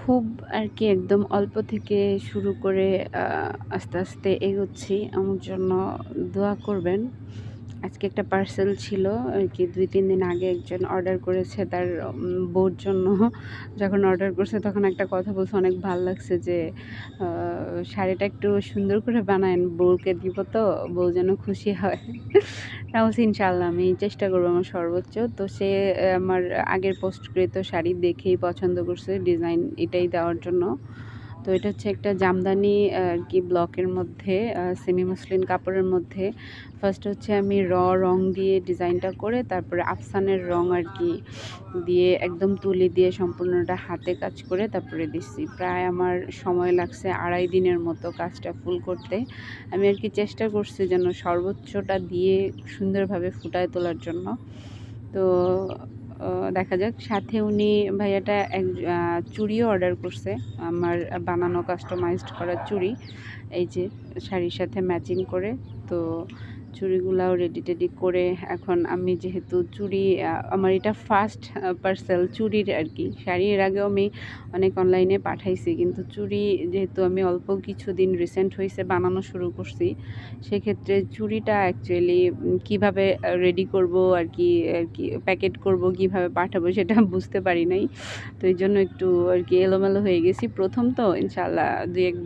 খুব আর কি একদম অল্প থেকে শুরু করে আস্তে আস্তে এগোচ্ছি। আমার জন্য দোয়া করবেন। আজকে একটা পার্সেল ছিল আর কি ২-৩ দিন আগে একজন অর্ডার করেছে তার বউর জন্য। যখন অর্ডার করছে তখন একটা কথা বলছে, অনেক ভাল লাগছে যে শাড়িটা একটু সুন্দর করে বানায়েন, বউকে দিব তো, বউ যেন খুশি হয়। আমি বলছি ইনশাআল্লাহ আমি চেষ্টা করব আমার সর্বোচ্চ। তো সে আমার আগের পোস্টকৃত শাড়ি দেখেই পছন্দ করছে ডিজাইন এটাই দেওয়ার জন্য। তো এটা হচ্ছে একটা জামদানি আর কি ব্লকের মধ্যে সেমি মসলিন কাপড়ের মধ্যে ফার্স্ট হচ্ছে আমি রং দিয়ে ডিজাইনটা করে তারপরে আফসানের রং আর কি দিয়ে একদম তুলি দিয়ে সম্পূর্ণটা হাতে কাজ করে তারপরে দিচ্ছি। প্রায় আমার সময় লাগছে ২.৫ দিনের মতো কাজটা ফুল করতে। আমি আর কি চেষ্টা করছি যেন সর্বোচ্চটা দিয়ে সুন্দরভাবে ফুটায় তোলার জন্য। তো দেখা যাক। সাথে উনি ভাইয়াটা চুড়িও অর্ডার করছে, আমার বানানো কাস্টমাইজড করা চুড়ি, এই যে শাড়ির সাথে ম্যাচিং করে। তো চুড়িগুলাও রেডি করে এখন আমি যেহেতু চুড়ি আমার এটা ফার্স্ট পার্সেল চুড়ির আর কি। শাড়ি এর আগেও আমি অনেক অনলাইনে পাঠাইছি, কিন্তু চুড়ি যেহেতু আমি অল্প কিছুদিন রিসেন্ট হয়েছে বানানো শুরু করছি, সেক্ষেত্রে চুড়িটা অ্যাকচুয়ালি কীভাবে রেডি করব আর কি প্যাকেট করব, কীভাবে পাঠাবো সেটা বুঝতে পারি নাই। তো এই জন্য একটু আর কি এলোমেলো হয়ে গেছি। প্রথম তো ইনশাআল্লাহ ২-১